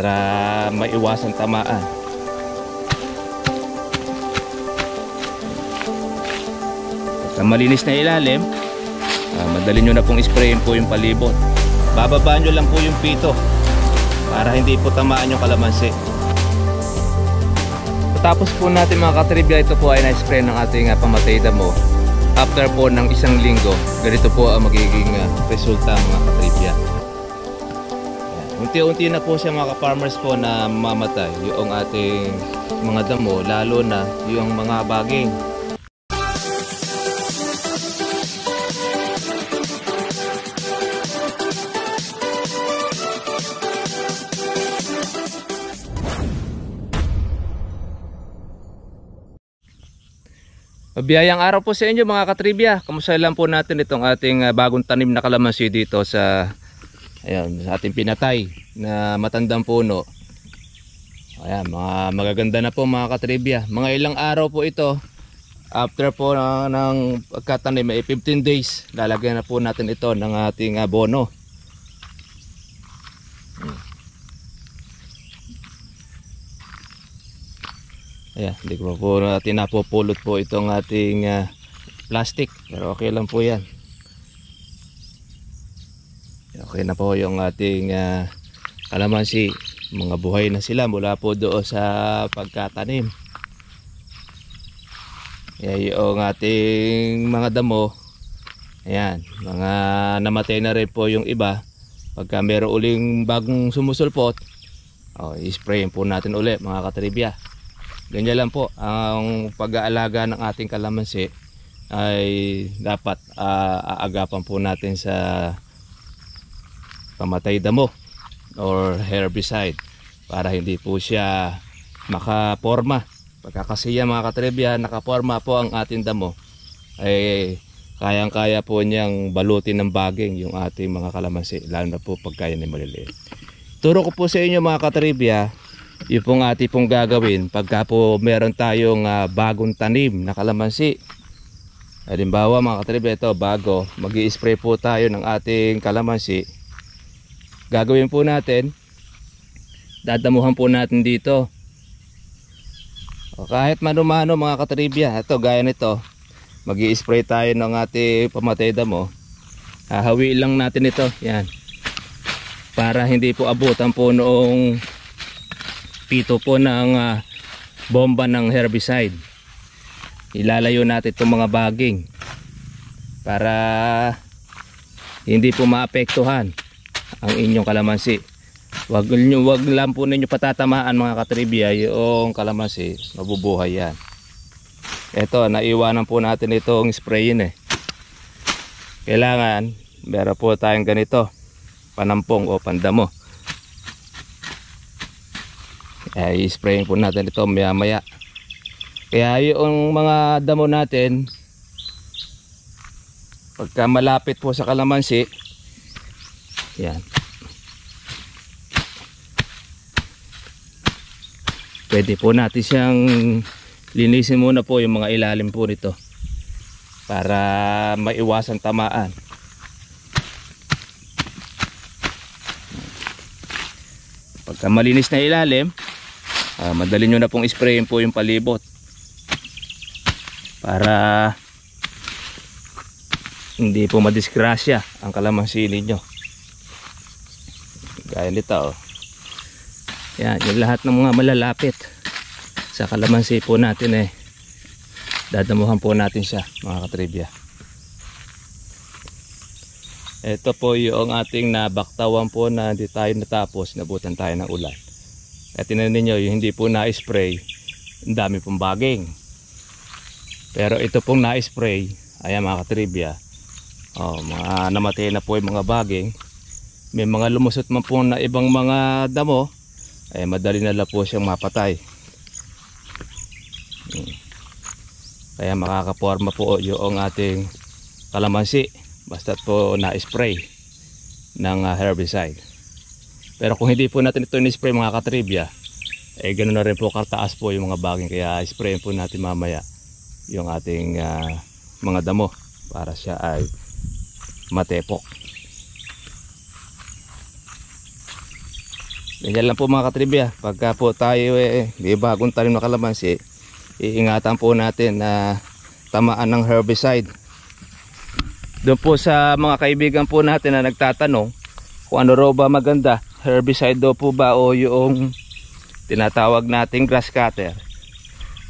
para maiwasan tamaan. Pagka malinis na ilalim, madali nyo na pong sprayin po yung palibot. Bababaan nyo lang po yung pito para hindi po tamaan yung kalamansi. Tapos po natin mga katribya, ito po ay na-spray ng ating pamatay damo. After po ng 1 linggo, ganito po ang magiging resulta mga katribya. Unti-unti na po siya mga farmers po na mamatay yung ating mga damo, lalo na yung mga baging. Mabiyayang araw po sa inyo mga katribya. Kamusta lang po natin itong ating bagong tanim na kalamansi dito sa ating pinatay na matandang puno. Ayan, magaganda na po mga katribya. Mga ilang araw po ito. After po ng pagkatanim ay 15 days, lalagyan na po natin ito ng ating abono. Ayan, hindi ko po natin napupulot po itong ating plastic, pero okay lang po yan. Okay na po yung ating kalamansi. Mga buhay na sila mula po doon sa pagkatanim. Ayan, yung ating mga damo, ayan, mga namatay na rin po yung iba. Pagka meron uling bagong sumusulpot, i-sprayin po natin uli mga katribya. Ganyan lang po ang pag-aalaga ng ating kalamansi, ay dapat aagapan po natin sa pamatay damo or herbicide para hindi po siya makaporma. Pagkakasiya mga katribya, nakaporma po ang ating damo, ay kayang-kaya po niyang balutin ng baging yung ating mga kalamansi, lalo na po pagka yan ay maliliit. Turo ko po sa inyo mga katribya yung pong ating pong gagawin pagka po meron tayong bagong tanim na kalamansi. Halimbawa mga katribya, ito bago, mag-i-spray po tayo ng ating kalamansi. Gagawin po natin, dadamuhan po natin dito. Kahit mano-mano mga katribya, ito gaya nito, mag-i-spray tayo ng ating pamatay damo. Hahawiin lang natin ito, yan, para hindi po abutan po noong pito po ng bomba ng herbicide. Ilalayo natin itong mga baging para hindi po maapektuhan ang inyong kalamansi. Wag lang po ninyo patatamaan mga katribya yung kalamansi, mabubuhay yan. Ito, naiwanan po natin itong sprayin Kailangan meron po tayong ganito, panampong o pandamo. I-sprayin po natin ito maya maya. Kaya yung mga damo natin, pagka malapit po sa kalamansi, yan, pwede po natin siyang linisin muna po yung mga ilalim po nito para maiwasan tamaan. Pagka malinis na ilalim, madali nyo na pong sprayin po yung palibot para hindi po madisgrasya ang kalamansi ninyo. Gaya nito yan, yung lahat ng mga malalapit sa kalamansi po natin dadamuhan po natin siya mga katribya. Ito po yung ating nabaktawan po na hindi tayo natapos, nabutan tayo ng ulan. At tinan ninyo, yung hindi po na-spray, ang dami pong baging. Pero ito pong na-spray, ayan mga katribya, mga namatay na po yung mga baging. May mga lumusot man po na ibang mga damo, ay madali na lang po siyang mapatay. Kaya makakaporma po yung ating kalamansi basta't po na-spray ng herbicide. Pero kung hindi po natin ito in-spray mga katribya, ganoon na rin po kataas po yung mga baging. Kaya sprayin po natin mamaya yung ating mga damo para siya ay matepok. Ganyan lang po mga katribya. Pagka po tayo may bagong tanim na kalamansi, iingatan po natin na tamaan ng herbicide. Doon po sa mga kaibigan po natin na nagtatanong kung ano raw ba maganda, herbicide daw po ba o yung tinatawag nating grass cutter.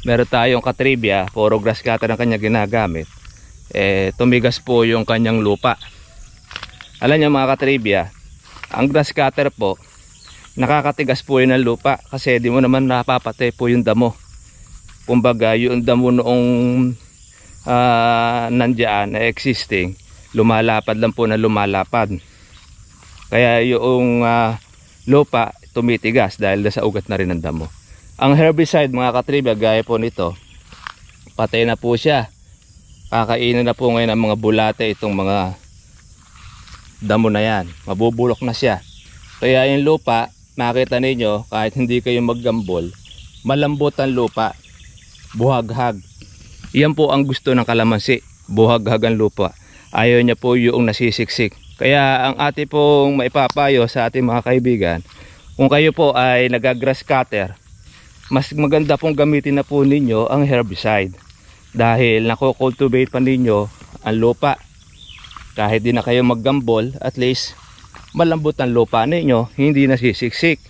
Meron tayong katribya, puro grass cutter ang kanya ginagamit. Tumigas po yung kanyang lupa. Alam niyo mga katribya, ang grass cutter po, nakakatigas po yun ng lupa kasi di mo naman napapatay po yung damo. Kumbaga yung damo noong nandiyan na existing, lumalapad lang po na lumalapad. Kaya yung lupa tumitigas dahil sa ugat na rin ng damo. Ang herbicide mga katribya, gaya po nito, patay na po siya. Kakainin na po ngayon ang mga bulate itong mga damo na yan. Mabubulok na siya. Kaya yung lupa, makita ninyo, kahit hindi kayo maggambol, malambot ang lupa, buhaghag. Yan po ang gusto ng kalamansi, buhaghag ang lupa. Ayaw niya po yung nasisiksik. Kaya ang ating pong maipapayo sa ating mga kaibigan, kung kayo po ay nagagrass cutter, mas maganda pong gamitin na po ninyo ang herbicide. Dahil nakukultivate pa ninyo ang lupa. Kahit di na kayo maggambol, at least malambot ang lupa ninyo, hindi nasisiksik.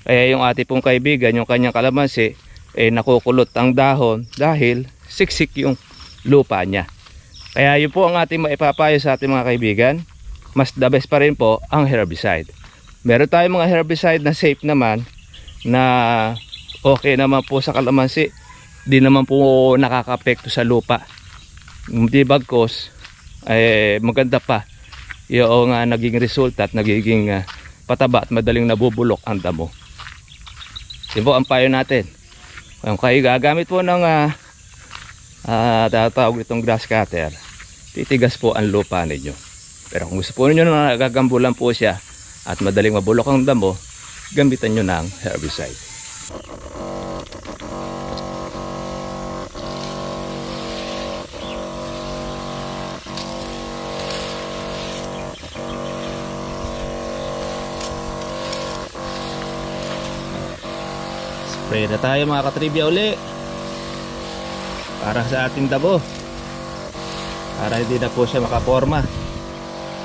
Kaya yung ating pong kaibigan, yung kanyang kalamansi, nakukulot ang dahon dahil siksik yung lupa niya. Kaya yun po ang ating maipapayo sa ating mga kaibigan. Mas the best pa rin po ang herbicide. Meron tayong mga herbicide na safe naman, na okay naman po sa kalamansi, di naman po nakaka-apekto sa lupa. Hindi bagkos, maganda pa yung naging resulta at nagiging pataba at madaling nabubulok ang damo. Yun po ang payo natin. Kung kayo gagamit po ng tatawag itong grass cutter, titigas po ang lupa ninyo. Pero kung gusto po ninyo na nagagambulan po siya at madaling mabulok ang damo, gamitan nyo ng herbicide. Spray na tayo mga katribya uli para sa ating damo, para hindi na po siya makaporma.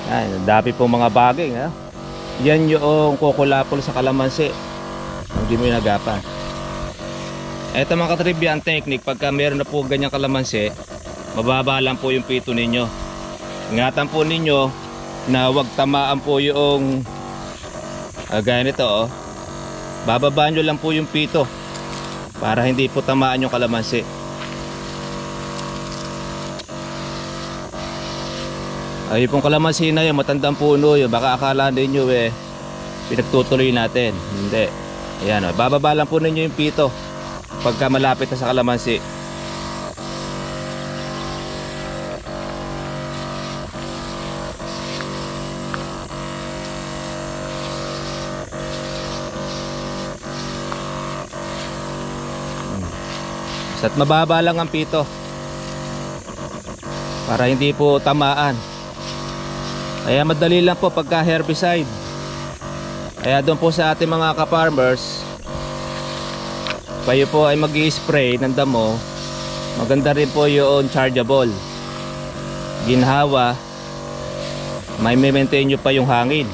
Yan, dami po mga baging ha? Yan yung kukulapol sa kalamansi, hindi mo inagapan. Eto mga katribya, ang technique pagka meron na po ganyang kalamansi, mababa lang po yung pito ninyo. Ingatan po ninyo na wag tamaan po yung gaya nito bababa nyo lang po yung pito para hindi po tamaan yung kalamansi. Ay pong kalamansi na yun, matandang puno yun, baka akala ninyo pinagtutuloy natin. Hindi. Ayan bababa lang po ninyo yung pito pagka malapit na sa kalamansi. At mababa lang ang pito para hindi po tamaan. Kaya madali lang po pagka herbicide. Kaya doon po sa ating mga ka-farmers, kayo po ay mag-i-spray ng damo, maganda rin po yung chargeable. Ginhawa, may maintain nyo pa yung hangin.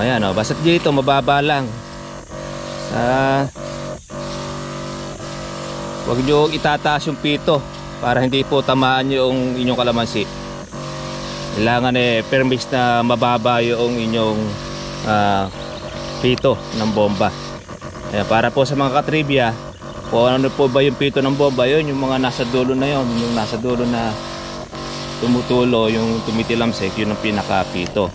Ayan basta dito mababa lang. Huwag nyo itataas yung pito para hindi po tamaan yung inyong kalamansi. Kailangan permix na mababa yung inyong pito ng bomba. Para po sa mga katribya, kung ano po ba yung pito ng bomba, yun yung mga nasa dulo na yun, yung nasa dulo na tumutulo, yung tumitilamsik, yun ang pinakapito.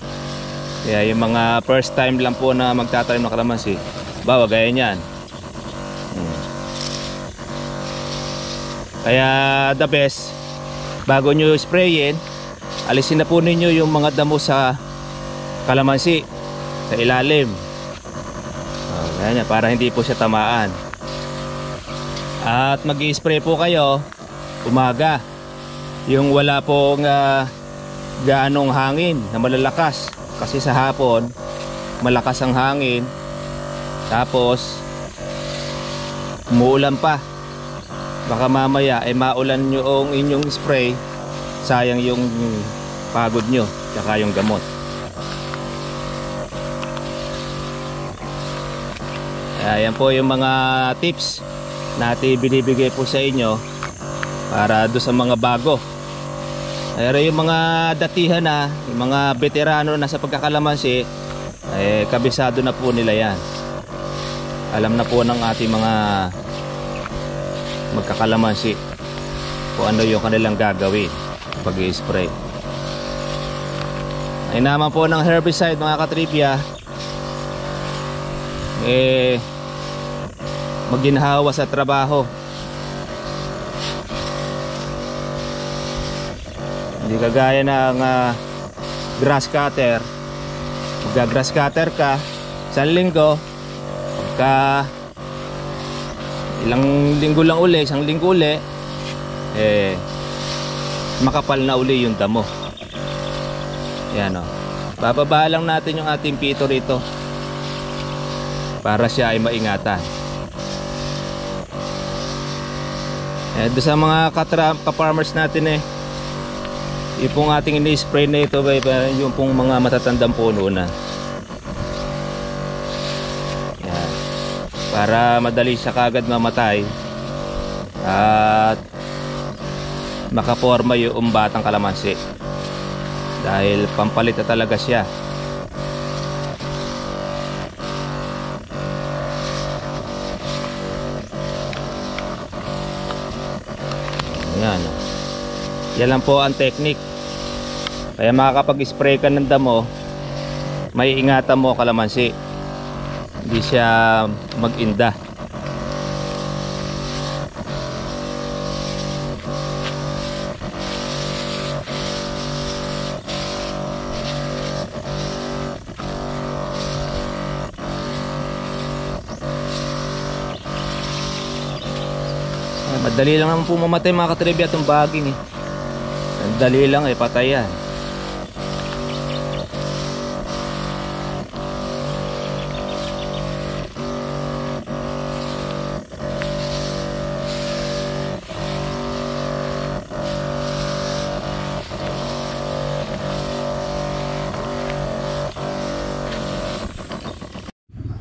Kaya yung mga first time lang po na magtatanim ng kalamansi, bawa gaya nyan. Kaya the best, bago nyo sprayin, alisin na po ninyo yung mga damo sa kalamansi sa ilalim. Ganyan, para hindi po siya tamaan. At mag-i-spray po kayo umaga, yung wala pong gaanong hangin na malalakas, kasi sa hapon malakas ang hangin, tapos umuulan pa, baka mamaya ay maulan yung inyong spray, sayang yung pagod nyo tsaka yung gamot. Ayan po yung mga tips na binibigay po sa inyo para do sa mga bago. Pero yung mga datihan na, yung mga veterano na sa pagkakalamansi, kabisado na po nila yan. Alam na po ng ating mga magkakalamansi kung ano yung kanilang gagawin pag i-spray. Ay naman po ng herbicide mga katripya, maginhawa sa trabaho. Hindi kagaya ng grass cutter. Magga-grass cutter ka isang linggo, pagka ilang linggo lang uli, isang linggo uli, makapal na uli yung damo. Yan o. Bababa lang natin yung ating pito rito para siya ay maingatan. Doon sa mga ka-farmers natin yung pong ating ini-spray na ito yung pong mga matatandang puno na. Yan. Para madali siya kagad mamatay at makaporma yung batang kalamansi dahil pampalit na talaga siya. Yan. Yan lang po ang technique. Kaya makakapag-spray ka ng damo, may ingatan mo kalamansi, hindi siya mag-inda. Madali lang naman po mamatay mga katribya itong baging Madali lang patay yan.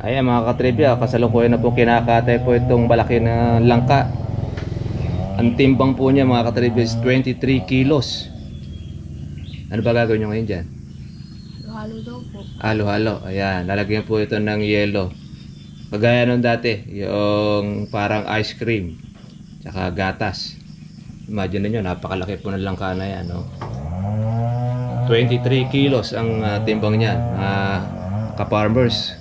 Ayan mga katribya, kasalukuyan na po kinakatay po itong malaki na langka. Ang timbang po niya mga katribya is 23 kilos. Ano ba gagawin nyo ngayon dyan? Halo daw po. Halo-halo. Ayan, lalagyan po ito ng yelo. Kagaya nung dati, yung parang ice cream tsaka gatas. Imagine nyo, napakalaki po ng langka na yan, no? 23 kilos ang timbang niyan, ka-farmers.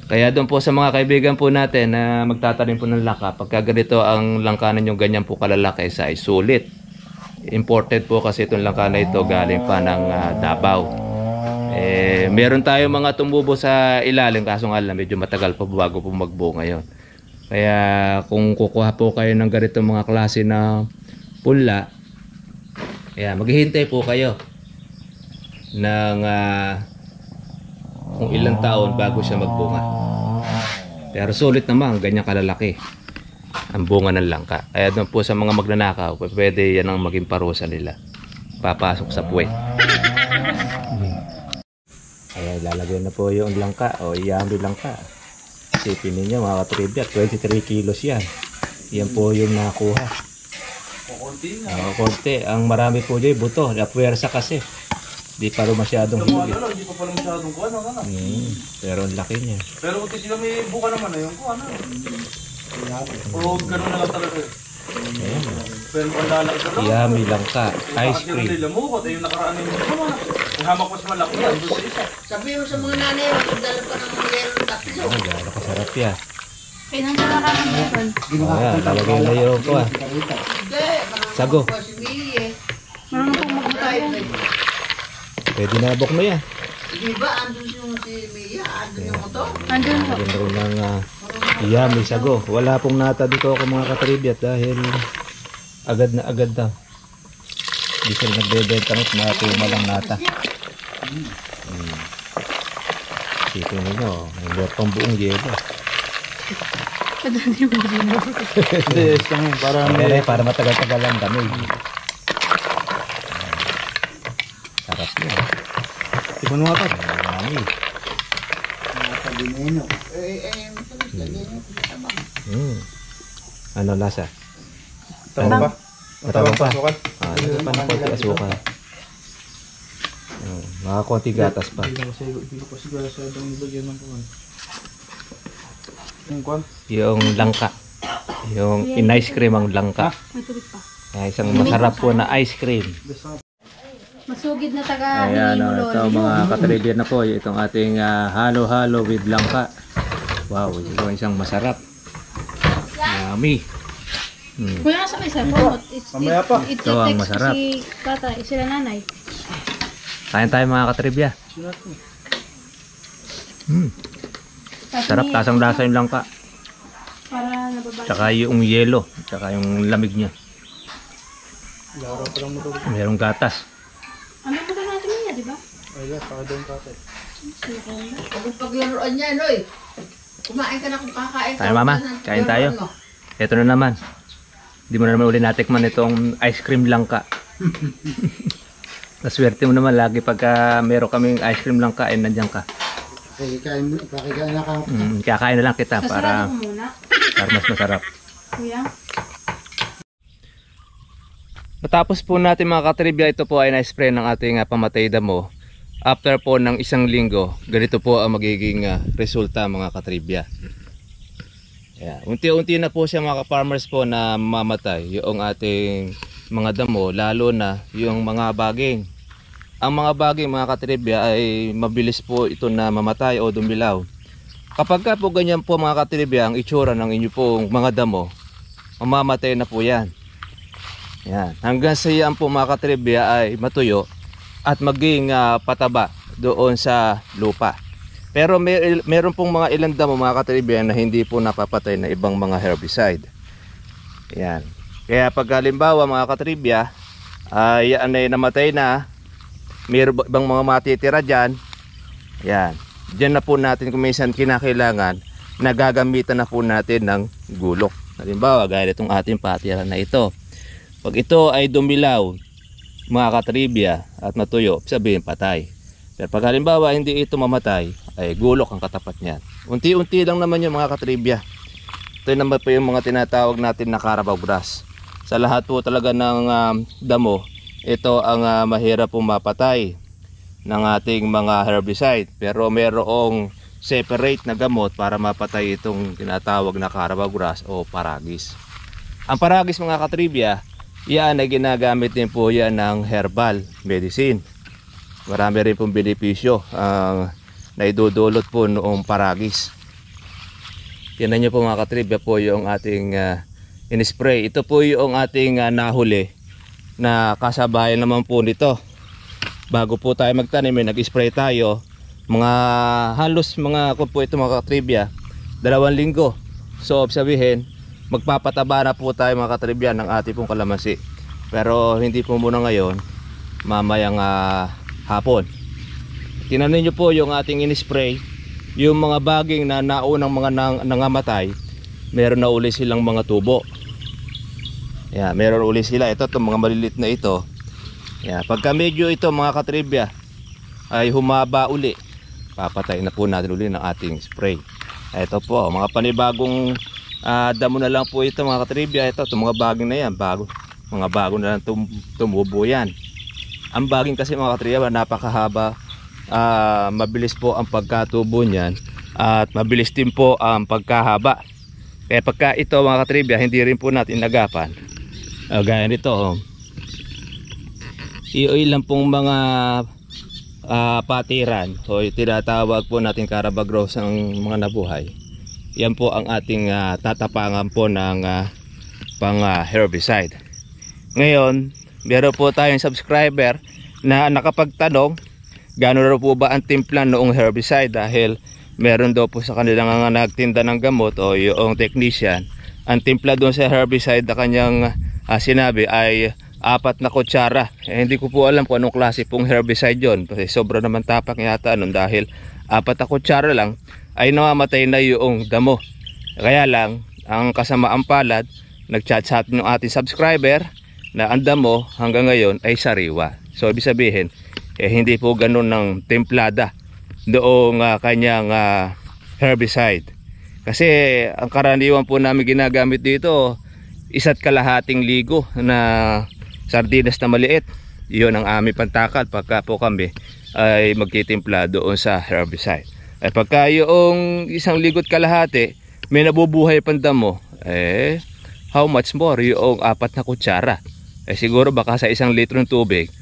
Kaya doon po sa mga kaibigan po natin na magtatanim po ng langka, pagka ganito ang langka ninyo ganyan po kalalaki sa sulit. Imported po kasi itong langka na ito galing pa ng Davao. Meron tayong mga tumubo sa ilalim kaso nga lang medyo matagal pa bago po magbunga ngayon. Kaya kung kukuha po kayo ng ganito mga klase na punla, maghihintay po kayo ng kung ilang taon bago siya magbunga. Pero sulit naman, ganyan kalalaki ang bunga ng langka. Kaya doon po sa mga magnanakaw, pwede yan ang maging parusa nila. Papasok sa puwet. Kaya lalagyan na po yung langka o yummy langka. Isipin ninyo mga katribya, 23 kilos yan. Yan po yung nakuha. Konti na. Konti. Ang marami po dyan, buto. Napuwersa kasi. Di pa rin masyadong higit. Hindi pa pala masyadong kuha. Pero ang laki niya. Pero kung sila may buka naman yung kuha na. O gano'n na lang talaga. Pero kung lalaki ka lang. Yummy langka. Ice cream. Yung lamukot, yung nakaraan yung buka. Yung hamak mas malaki yan. Doon sa isa. Sabi mo sa mga nanay, magdala pa ng yellow tatlo. Gano'n kasarap yan. Pinangarap ng meron. Ayan, talagay na yung kuha. Hindi, Sago. marunong po si Mie. Marunong po mag-drive. Pwede na bok mo yan. Di ba, andun yung si Mia, andun yung motor? Andun po. Andun rin ng yummy sago. Wala pong nata dito ako mga katribyat dahil agad na agad daw. Hindi sila nagbebenta ng mga tuma lang nata. Tingnan ninyo, may pang buong yelo. Padali mo din mo. Hindi, isang yun. Para matagal-tagal ang dami. Sarap yun. Tikman mo nga ito. Marami. Dineno. Matamis na din. Ano lasa? Tama ba? Matabang pa. Sukat. Lagyan pa ng konti asukal. Mga konti gatas pa. Hindi ko kasi gala sa ibang nilagyan ng kuwan. Yung kuwan? Yung langka. Yung in-ice cream ang langka. May tubig pa. Isang masarap po na ice cream. Masugid na taga Ayan, ito mga katribya na po. Itong ating halo-halo with langka. Wow, ito isang masarap. Yummy. Kuya, nasa may cellphone. Mamaya pa. Ito ang masarap. Si tata, sila nanay. Kain tayo mga katribya. Sarap, tasang-lasa yung langka. Para nababasa. Tsaka yung yelo. Tsaka yung lamig niya. Laro pa lang mo ito. Mayroong gatas. Ano mo na natin niya, di ba? Ay, saka doon tatay. Kung paglaruan niya, Noy. Kumain ka na kung kakain ka. Tayo mama, kain tayo. Ito na naman. Hindi mo na naman uli natikman itong ice cream langka. Naswerte mo naman lagi pagka meron kaming ice cream langka ay nandiyan ka. Pakikain na ka. Kakain na lang kita para Sasarado ko muna. mas masarap. Kuya. Matapos po natin mga katribya, ito po ay na-spray ng ating pamatay damo. After po ng isang linggo, ganito po ang magiging resulta mga katribya. Yeah. Unti-unti na po siya mga farmers po na mamatay yung ating mga damo, lalo na yung mga baging. Ang mga baging mga katribya ay mabilis po ito na mamatay o dumilaw. Kapag ka po ganyan po mga katribya ang itsura ng inyo pong mga damo, mamamatay na po yan. Yan. Hanggang sa yan po mga katribya ay matuyo at maging pataba doon sa lupa. Pero meron pong mga ilang damo mga katribya na hindi po napapatay na ibang mga herbicide. Yan. Kaya pag halimbawa mga katribya ay yan ay namatay na, meron ibang mga matitira dyan. Yan. Diyan na po natin kung minsan kinakailangan na gagamitan na po natin ng gulok. Halimbawa gaya itong ating patiran na ito. Pag ito ay dumilaw mga katribya at natuyo, sabihin patay. Pero pag halimbawa hindi ito mamatay, ay gulok ang katapat niyan. Unti-unti lang naman yung mga katribya. Ito naman po yung mga tinatawag natin na Carabao grass. Sa lahat po talaga ng damo, ito ang mahirap po mapatay ng ating mga herbicide. Pero merong separate na gamot para mapatay itong tinatawag na Carabao grass o paragis. Ang paragis mga katribya, yan ay ginagamit din po yan ng herbal medicine. Marami rin pong benepisyo ang naidudulot po noong paragis. Tingnan nyo po mga katribya po yung ating in-spray. Ito po yung ating nahuli na kasabayan naman po nito. Bago po tayo magtanim, nag-spray tayo. Halos mga kung po ito mga katribya, 2 linggo. So sabihin, magpapataba na po tayo mga katribya ng ating pong kalamansi. Pero hindi po muna ngayon, mamayang hapon. Tinanin nyo po yung ating in-spray. Yung mga baging na naunang mga nangamatay, meron na uli silang mga tubo. Yeah, meron uli sila. Ito, itong mga malilit na ito. Yeah, pagka medyo ito mga katribya ay humaba uli, papatay na po natin uli ng ating spray. Ito po, mga panibagong damo na lang po ito mga katribya. Ito, itong mga baging na yan, mga bago na lang tumubo yan. Ang baging kasi mga katribya, napakahaba. Mabilis po ang pagkatubo niyan at mabilis din po ang pagkahaba. Kaya pagka ito mga katribya, hindi rin po natin nagapan. Gaya nito, ilan pong mga patiran o tinatawag po natin Carabao grass ng mga nabuhay. Yan po ang ating tatapangan po ng pang herbicide. Ngayon, meron po tayong subscriber na nakapagtanong gaano raw po ba ang timpla noong herbicide, dahil meron daw po sa kanilang nagtinda ng gamot o yung technician, ang timpla doon sa herbicide na kanyang sinabi ay 4 na kutsara. Hindi ko po alam kung anong klase pong herbicide yon, kasi sobra naman tapak yata nun, dahil 4 na kutsara lang ay namamatay na yung damo. Kaya lang, ang kasamaan palad, nag-chat sa atin yung ating subscriber na ang damo hanggang ngayon ay sariwa. So ibig sabihin, hindi po ganun ng templada doong kanyang herbicide. Kasi ang karaniwan po namin ginagamit dito, 1.5 ligo na sardinas na maliit. Yun ang aming pantakal pagka po kami ay magtitimpla doon sa herbicide. Ay pagka yung 1.5 ligo may nabubuhay pang damo, how much more yung 4 na kutsara? Siguro baka sa 1 litro ng tubig,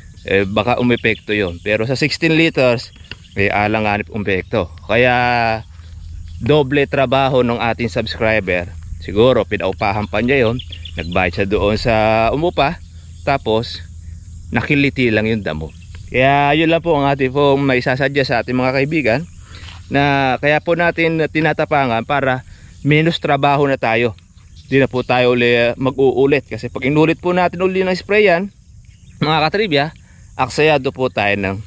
baka umepekto yon. Pero sa 16 liters, alanganip umepekto. Kaya doble trabaho ng ating subscriber. Siguro pinaupahan pa niya yon, nagbayad siya doon sa umupa, tapos nakiliti lang yung damo. Kaya yun lang po ang ating pong may sasadya sa ating mga kaibigan, na kaya po natin tinatapangan para minus trabaho na tayo. Hindi na po tayo mag-uulit, kasi pag inulit po natin uli ng sprayan, mga katribya, aksayado po tayo ng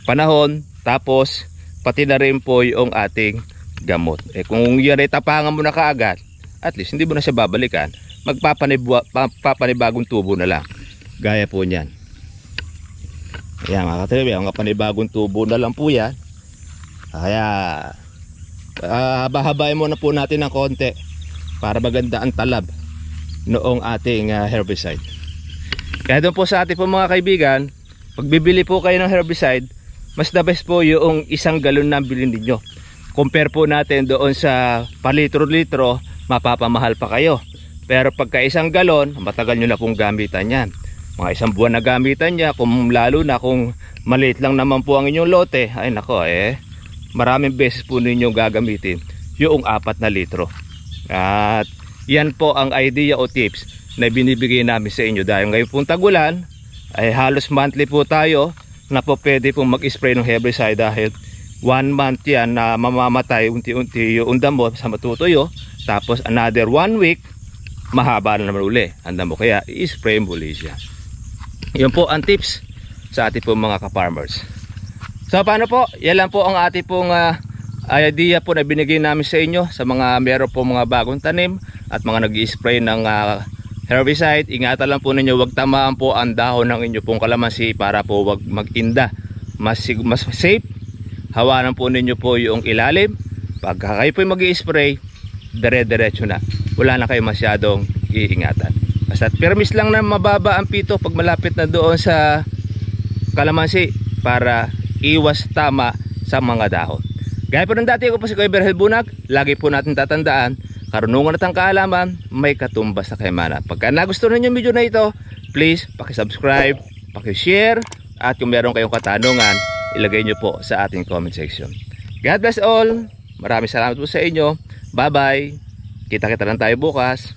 panahon, tapos pati na rin po yung ating gamot. Kung yan ay tapangan mo na kaagad, at least hindi mo na siya babalikan, magpapanibagong tubo na lang, gaya po niyan. Ayan mga katribya, mga panibagong tubo na lang po yan. Kaya haba-habain muna po natin ng konti para maganda ang talab noong ating herbicide. Kaya doon po sa ating po mga kaibigan, pag bibili po kayo ng herbicide, mas the best po yung 1 galon na bilhin ninyo. Compare po natin doon sa palitro-litro, mapapamahal pa kayo. Pero pagka 1 galon, matagal nyo na pong gamitan yan. Mga 1 buwan na gamitan niya, lalo na kung maliit lang naman po ang inyong lote, ay nako maraming beses po ninyo gagamitin yung 4 na litro. At yan po ang idea o tips na binibigay namin sa inyo, dahil ngayon pong tagulan ay halos monthly po tayo na po pwede pong mag-spray ng herbicide, dahil 1 month yan na mamamatay unti-unti yung damo sa matutuyo, tapos another 1 week mahaba na naman uli ang damo, kaya i-spray muli siya. Yun po ang tips sa ating pong mga ka-farmers. So paano po? Yan lang po ang ating pong idea po na binigay namin sa inyo, sa mga meron po mga bagong tanim at mga nag-i-spray ng herbicide. Ingatan lang po ninyo, wag tamaan po ang dahon ng inyo pong kalamansi para po wag mag-inda. Mas safe, hawanan po ninyo po yung ilalim. Pagka kayo po mag-i-spray, dire-diretso na, wala na kayo masyadong iingatan. Basta permis lang na mababa ang pito pag malapit na doon sa kalamansi, para iwas tama sa mga dahon. Gaya po ng dati, ako po si Kuya Berhel Bunag. Lagi po natin tatandaan, karunungan at ang kaalaman may katumbas sa kaimana. Pagka nagustuhan niyo yung video na ito, please paki-subscribe, paki-share, at kung meron kayong katanungan, ilagay nyo po sa ating comment section. God bless all. Maraming salamat po sa inyo. Bye bye. Kita-kita lang tayo bukas.